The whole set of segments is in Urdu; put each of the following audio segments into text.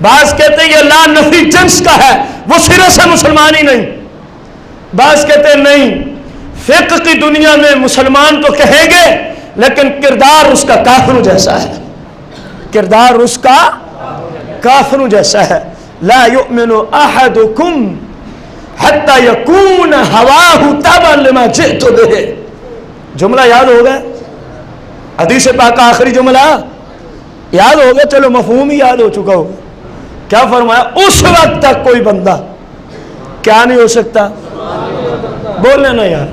بعض کہتے ہیں یہ لا نفی جنس کا ہے، وہ سرے سے مسلمان ہی نہیں. بعض کہتے ہیں نہیں، فقہ کی دنیا میں مسلمان تو کہیں گے لیکن کردار اس کا کافروں جیسا ہے، کردار اس کا کافروں جیسا ہے. لا یؤمن احدکم حتی یکون ہواہ تبعا لما جئت بہ. جملہ یاد ہو گیا؟ حدیث پاک کا آخری جملہ یاد ہو گیا؟ چلو مفہوم ہی یاد ہو چکا ہوگا. کیا فرمایا؟ اس وقت تک کوئی بندہ کیا نہیں ہو سکتا؟ بولنے نا یار.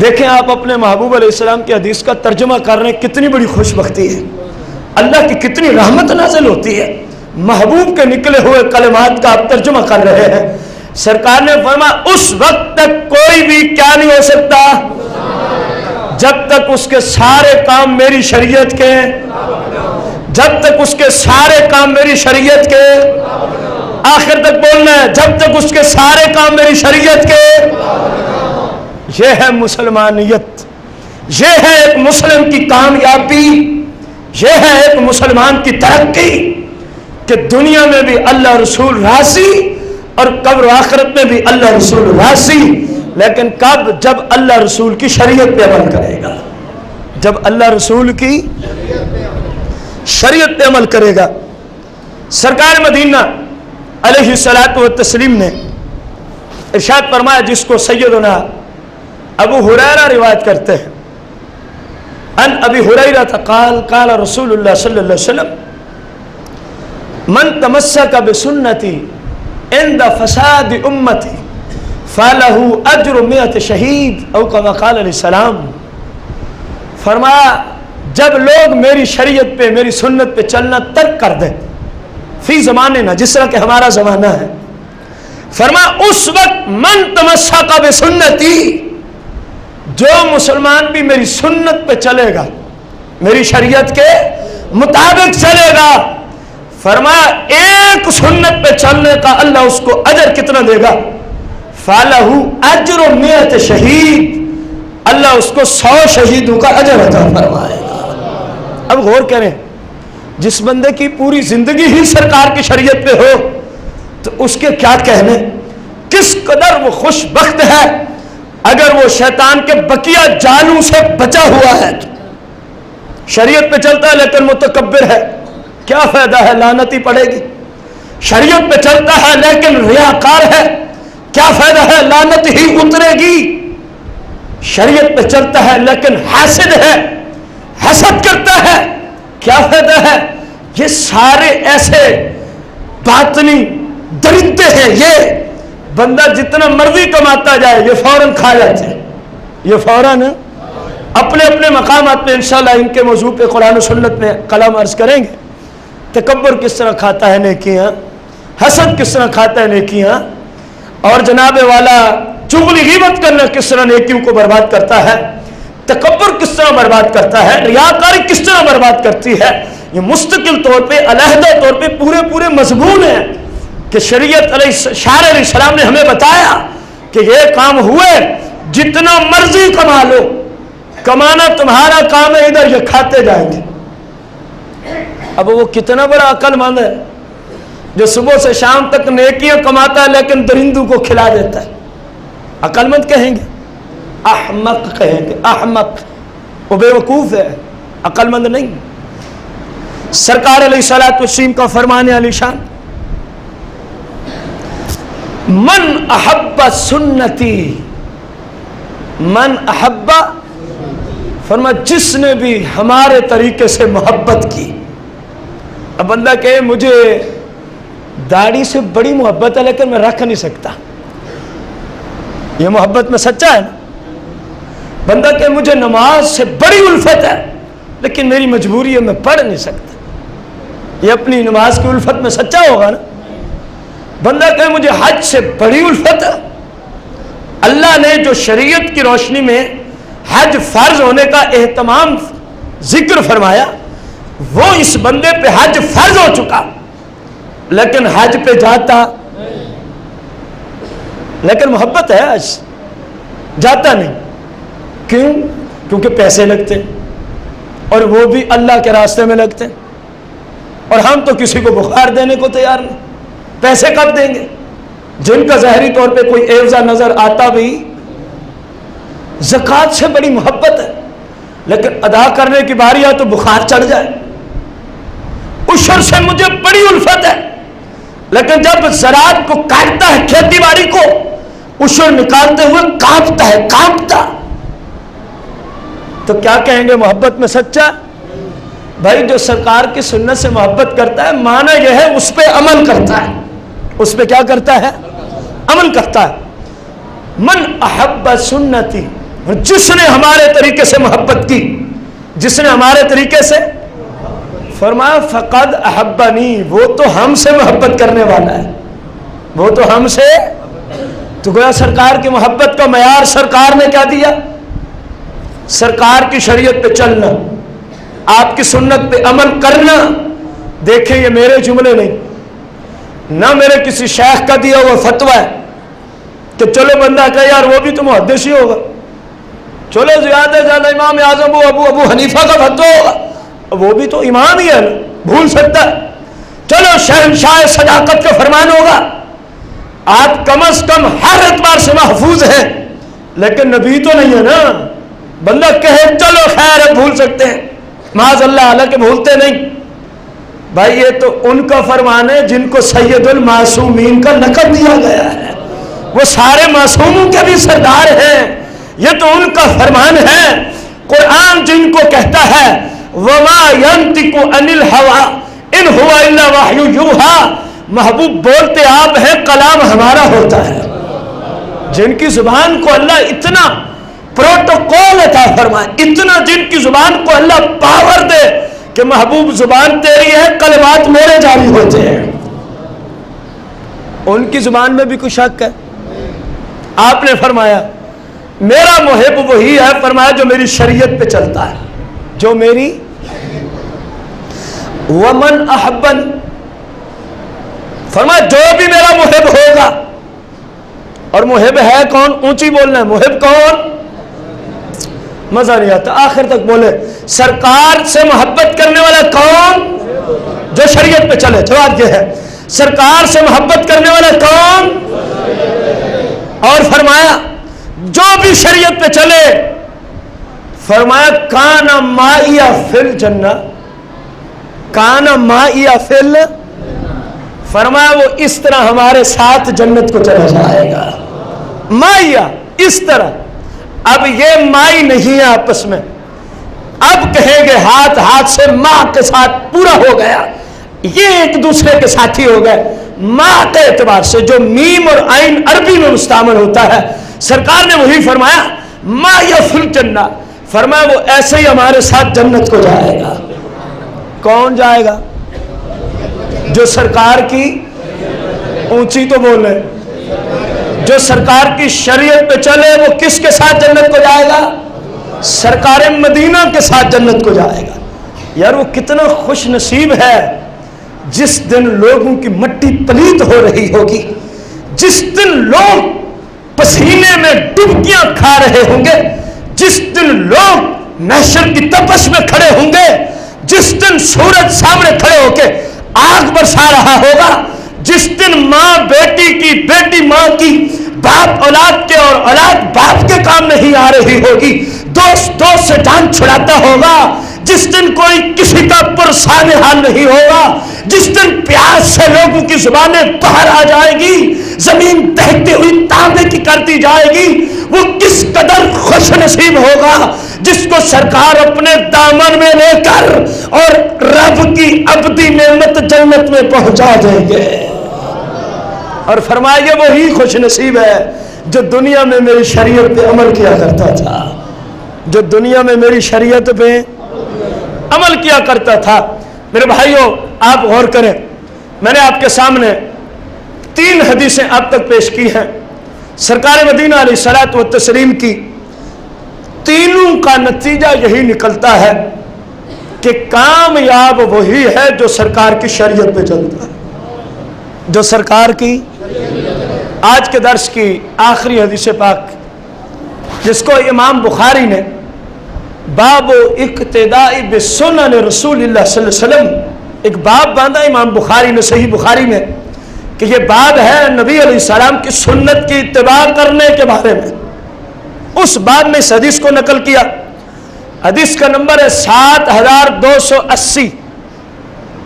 دیکھیں آپ اپنے محبوب علیہ السلام کی حدیث کا ترجمہ کر رہے ہیں، کتنی بڑی خوش بختی ہے، اللہ کی کتنی رحمت نازل ہوتی ہے. محبوب کے نکلے ہوئے کلمات کا آپ ترجمہ کر رہے ہیں. سرکار نے فرمایا اس وقت تک کوئی بھی کیا نہیں ہو سکتا جب تک اس کے سارے کام میری شریعت کے، جب تک اس کے سارے کام میری شریعت کے، آخر تک بولنا ہے، جب تک اس کے سارے کام میری شریعت کے. یہ ہے مسلمانیت، یہ ہے ایک مسلم کی کامیابی، یہ ہے ایک مسلمان کی ترقی کہ دنیا میں بھی اللہ رسول راضی اور قبر و آخرت میں بھی اللہ رسول راضی. لیکن کب؟ جب اللہ رسول کی شریعت پہ عمل کرے گا، جب اللہ رسول کی شریعت پہ عمل کرے گا. سرکار مدینہ علیہ الصلوۃ والتسلیم نے ارشاد فرمایا، جس کو سیدنا ابو ہریرہ روایت کرتے ہیں، ان ابی ہریرہ قال قال رسول اللہ صلی اللہ علیہ وسلم من تمسک بسنتی عند فساد امتی فلہ اجر 100 شہید او کما قال علیہ السلام. فرمایا جب لوگ میری شریعت پہ، میری سنت پہ چلنا ترک کر دیں، فی زمانے نہ، جس طرح کہ ہمارا زمانہ ہے، فرمایا اس وقت من تمسک بسنتی، جو مسلمان بھی میری سنت پہ چلے گا، میری شریعت کے مطابق چلے گا، فرمایا ایک سنت پہ چلنے کا اللہ اس کو اجر کتنا دے گا؟ فَلَهُ أَجْرُ 100 شہید، اللہ اس کو 100 شہیدوں کا اجر عطا فرمائے گا. اب غور کریں، جس بندے کی پوری زندگی ہی سرکار کی شریعت پہ ہو تو اس کے کیا کہنے، کس قدر وہ خوش بخت ہے اگر وہ شیطان کے بقیہ جالوں سے بچا ہوا ہے. شریعت پہ چلتا ہے لیکن متکبر ہے، کیا فائدہ ہے؟ لعنت ہی پڑے گی. شریعت پہ چلتا ہے لیکن ریاکار ہے، کیا فائدہ ہے؟ لعنت ہی اترے گی. شریعت پہ چلتا ہے لیکن حاسد ہے، حسد کرتا ہے، کیا فائدہ ہے؟ یہ سارے ایسے باطنی درندے ہیں. یہ بندہ جتنا مرضی کماتا جائے یہ فوراً کھا جاتے ہیں، یہ فوراً اپنے اپنے مقامات میں انشاءاللہ ان کے موضوع پہ قرآن و سنت میں کلام عرض کریں گے. تکبر کس طرح کھاتا ہے نیکیاں، حسد کس طرح کھاتا ہے نیکیاں، اور جناب والا چغلی غیبت کرنا کس طرح نیکیوں کو برباد کرتا ہے، تکبر کس طرح برباد کرتا ہے، ریاکاری کس طرح برباد کرتی ہے. یہ مستقل طور پہ، علیحدہ طور پہ پورے مضمون ہیں کہ شریعت شارع علیہ السلام نے ہمیں بتایا کہ یہ کام ہوئے، جتنا مرضی کما لو، کمانا تمہارا کام ہے، ادھر یہ کھاتے جائیں گے. اب وہ کتنا بڑا عقل مند ہے جو صبح سے شام تک نیکیاں کماتا ہے لیکن درندوں کو کھلا دیتا ہے. عقل مند کہیں گے؟ احمق کہیں گے، احمق. وہ بے وقوف ہے، عقل مند نہیں. سرکار علیہ الصلوۃ والسلام کا فرمان علی شان، من احب سنتی، من احب، فرمایا جس نے بھی ہمارے طریقے سے محبت کی. اب بندہ کہے مجھے داڑھی سے بڑی محبت ہے لیکن میں رکھ نہیں سکتا، یہ محبت میں سچا ہے نا. بندہ کہے مجھے نماز سے بڑی الفت ہے لیکن میری مجبوری ہے، میں پڑھ نہیں سکتا، یہ اپنی نماز کی الفت میں سچا ہوگا نا. بندہ کہے مجھے حج سے بڑی الفت ہے، اللہ نے جو شریعت کی روشنی میں حج فرض ہونے کا اہتمام ذکر فرمایا، وہ اس بندے پہ حج فرض ہو چکا لیکن حج پہ جاتا، لیکن محبت ہے حج، جاتا نہیں. کیوں؟ کیونکہ پیسے لگتے اور وہ بھی اللہ کے راستے میں لگتے اور ہم تو کسی کو بخار دینے کو تیار نہیں. پیسے کب دیں گے؟ جن کا ظاہری طور پہ کوئی ایوزا نظر آتا بھی. زکوٰۃ سے بڑی محبت ہے لیکن ادا کرنے کی باری آئے تو بخار چڑھ جائے. عشر سے مجھے بڑی الفت ہے لیکن جب زراعت کو کاٹتا ہے، کھیتی باڑی کو، عشر نکالتے ہوئے کانپتا ہے، کانپتا. تو کیا کہیں گے محبت میں سچا؟ بھائی جو سرکار کی سنت سے محبت کرتا ہے معنی یہ ہے اس پہ عمل کرتا ہے. اس پہ کیا کرتا ہے؟ عمل کرتا ہے. من احب سنتی، جس نے ہمارے طریقے سے محبت کی، جس نے ہمارے طریقے سے، فرمایا فقد احبنی، وہ تو ہم سے محبت کرنے والا ہے، وہ تو ہم سے. تو گویا سرکار کی محبت کا معیار سرکار نے کیا دیا؟ سرکار کی شریعت پہ چلنا، آپ کی سنت پہ عمل کرنا. دیکھیں یہ میرے جملے نہیں، نہ میرے کسی شیخ کا دیا ہوا فتویٰ ہے کہ چلو بندہ کہ یار وہ بھی تو محدث ہی ہوگا، چلو زیادہ سے زیادہ امام اعظم ابو حنیفہ کا فتویٰ ہوگا، وہ بھی تو امام ہی ہے نا، بھول سکتا ہے. چلو شہنشاہ صداقت کا فرمان ہوگا. آپ کم از کم ہر اعتبار سے محفوظ ہیں لیکن نبی تو نہیں ہے نا. بندہ کہے چلو خیر ہے، بھول سکتے ہیں، معاذ اللہ، حالانکہ بھولتے نہیں. بھائی یہ تو ان کا فرمان ہے جن کو سید المعصومین کا لقب دیا گیا ہے، وہ سارے معصوموں کے بھی سردار ہیں. یہ تو ان کا فرمان ہے. قرآن جن کو کہتا ہے وَمَا يَنْتِقُ عَنِ الْهَوَىٰ إِنْ هُوَ إِلَّا وَحْيٌ يُوحَىٰ، محبوب بولتے آپ ہیں، کلام ہمارا ہوتا ہے. جن کی زبان کو اللہ اتنا پروٹوکول عطا فرمائے، اتنا جن کی زبان کو اللہ پاور دے کہ محبوب زبان تیری ہے، کلمات میرے جاری ہوتے ہیں، ان کی زبان میں بھی کوئی شک ہے؟ آپ نے فرمایا میرا محب وہی ہے، فرمایا جو میری شریعت پہ چلتا ہے، جو میری. ومن احبن، فرمایا جو بھی میرا محب ہوگا. اور محب ہے کون؟ اونچی بولنا ہے. محب کون؟ مزہ نہیں آتا، آخر تک بولے. سرکار سے محبت کرنے والا کون؟ جو شریعت پہ چلے. جواب یہ ہے سرکار سے محبت کرنے والا کون؟ اور فرمایا جو بھی شریعت پہ چلے، فرمایا کان مائی فی الجنہ، کان مائی فی الجنہ، فرمایا وہ اس طرح ہمارے ساتھ جنت کو چلا جائے گا. مائیا اس طرح. اب یہ مائی نہیں ہے آپس میں، اب کہیں گے ہاتھ ہاتھ سے ماں کے ساتھ پورا ہو گیا، یہ ایک دوسرے کے ساتھی ہو گئے. ماں کے اعتبار سے جو میم اور عین عربی میں مستعمل ہوتا ہے، سرکار نے وہی فرمایا ما یفل جنہ، فرمایا وہ ایسے ہی ہمارے ساتھ جنت کو جائے گا. کون جائے گا؟ جو سرکار کی، اونچی تو بولے، جو سرکار کی شریعت پہ چلے وہ کس کے ساتھ جنت کو جائے گا؟ سرکار مدینہ کے ساتھ جنت کو جائے گا. یار وہ کتنا خوش نصیب ہے جس دن لوگوں کی مٹی پلیت ہو رہی ہوگی، جس دن لوگ پسینے میں ڈبکیاں کھا رہے ہوں گے، جس دن لوگ محشر کی تپش میں کھڑے ہوں گے، جس دن سورج سامنے کھڑے ہو کے آگ برسا رہا ہوگا، جس دن ماں بیٹی کی، بیٹی ماں کی، باپ اولاد کے اور اولاد باپ کے کام نہیں آ رہی ہوگی، دوست دوست سے جان چھڑاتا ہوگا، جس دن کوئی کسی کا پرسان حال نہیں ہوگا، جس دن پیاس سے لوگوں کی زبانیں باہر آ جائے گی، زمین دہتی ہوئی تانبے کی کرتی جائے گی، وہ کس قدر خوش نصیب ہوگا جس کو سرکار اپنے دامن میں لے کر اور رب کی ابدی نعمت جنت میں پہنچا دیں گے. اور فرمایا وہی خوش نصیب ہے جو دنیا میں میری شریعت پہ عمل کیا کرتا تھا، جو دنیا میں میری شریعت پہ عمل کیا کرتا تھا. میرے بھائیوں آپ غور کریں، میں نے آپ کے سامنے 3 حدیثیں اب تک پیش کی ہیں سرکار مدینہ علیہ الصلوۃ والتسلیم کی. تینوں کا نتیجہ یہی نکلتا ہے کہ کامیاب وہی ہے جو سرکار کی شریعت پہ چلتا ہے، جو سرکار کی. آج کے درس کی آخری حدیث پاک جس کو امام بخاری نے باب اقتداء بسنن رسول اللہ صلی اللہ علیہ وسلم ایک باب باندھا امام بخاری نے صحیح بخاری میں کہ یہ باب ہے نبی علیہ السلام کی سنت کی اتباع کرنے کے بارے میں. اس باب میں اس حدیث کو نقل کیا. حدیث کا نمبر ہے 7280.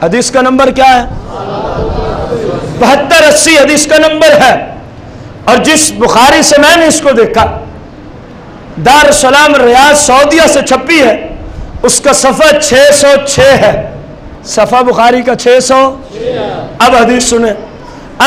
حدیث کا نمبر کیا ہے؟ 7280 حدیث کا نمبر ہے. اور جس بخاری سے میں نے اس کو دیکھا، دار السلام ریاض سعودیہ سے چھپی ہے، اس کا صفحہ 606 ہے. صفحہ بخاری کا 600. اب حدیث سنیں.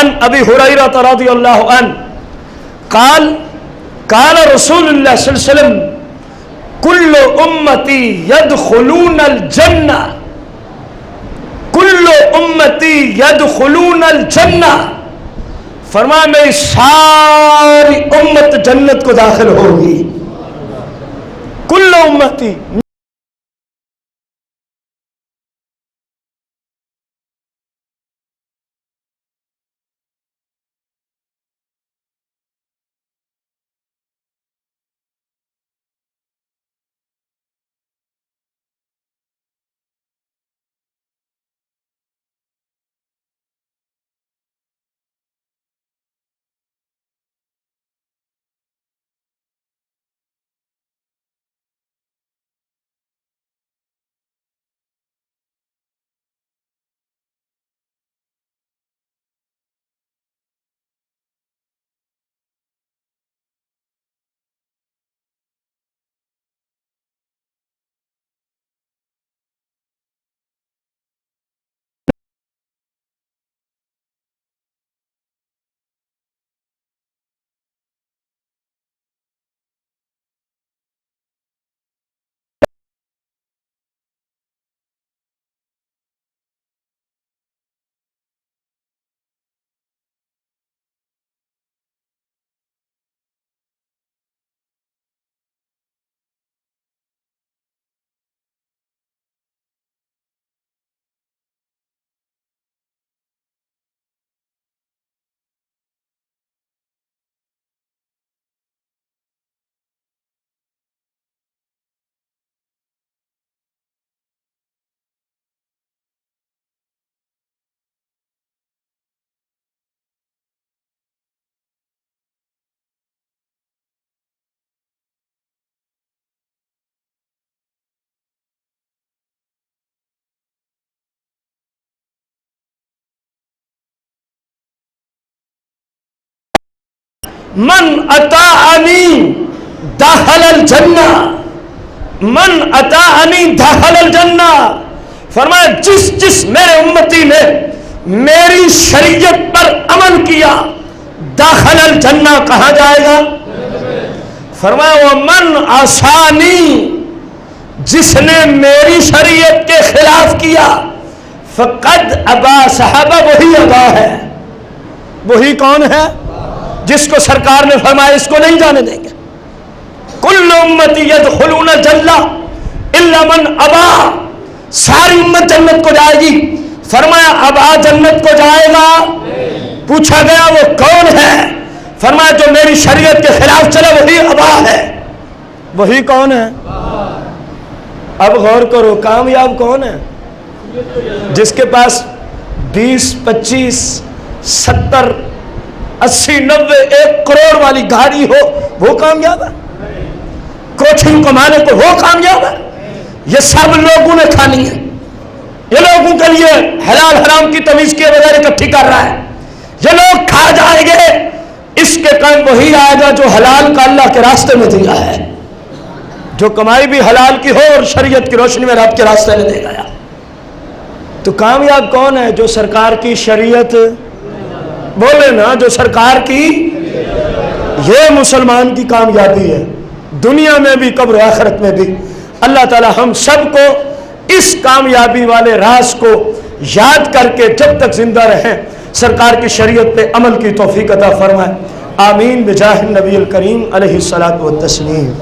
ان ابی ہریرہ رضی اللہ عنہ قال قال رسول اللہ صلی اللہ علیہ وسلم کل امتی یدخلون الجنہ، کل امتی یدخلون الجنہ، فرمایا میری ساری امت جنت کو داخل ہوگی. کل امتی، من اطاعنی دخل الجنہ، من اطاعنی دخل الجنہ، فرمایا جس جس میرے امتی نے میری شریعت پر عمل کیا داخل الجنہ، کہاں جائے گا؟ فرمایا ومن عصانی، جس نے میری شریعت کے خلاف کیا فقد ابا، صحابہ وہی ابا ہے. وہی کون ہے؟ جس کو سرکار نے فرمایا اس کو نہیں جانے دیں گے. کل امتی یدخلون الجنہ الا من ابا، ساری امت جنت کو جائے گی. فرمایا ابا جنت کو جائے گا؟ پوچھا گیا وہ کون ہے؟ فرمایا جو میری شریعت کے خلاف چلے وہی ابا ہے. وہی کون ہے؟ اب غور کرو، کامیاب کون ہے؟ جس کے پاس 20 25 70 80 90 1 کروڑ والی گاڑی ہو وہ کامیاب ہے؟ کوٹھیوں کمانے کو وہ کامیاب ہے؟ یہ سب لوگوں نے کھانی ہے. یہ لوگوں کے لیے حلال حرام کی تمیز کیے بغیر اکٹھی کر رہا ہے. یہ لوگ کھا جائیں گے. اس کے کام وہی آئے گا جو حلال کا اللہ کے راستے میں دیا ہے، جو کمائی بھی حلال کی ہو اور شریعت کی روشنی میں رب کے راستے میں دے گیا. تو کامیاب کون ہے؟ جو سرکار کی شریعت، بولے نا، جو سرکار کی. یہ مسلمان کی کامیابی ہے، دنیا میں بھی قبر و آخرت میں بھی. اللہ تعالی ہم سب کو اس کامیابی والے راز کو یاد کر کے جب تک زندہ رہیں سرکار کی شریعت پہ عمل کی توفیق عطا فرمائے. آمین بجاہ النبی الکریم علیہ الصلاۃ والتسلیم.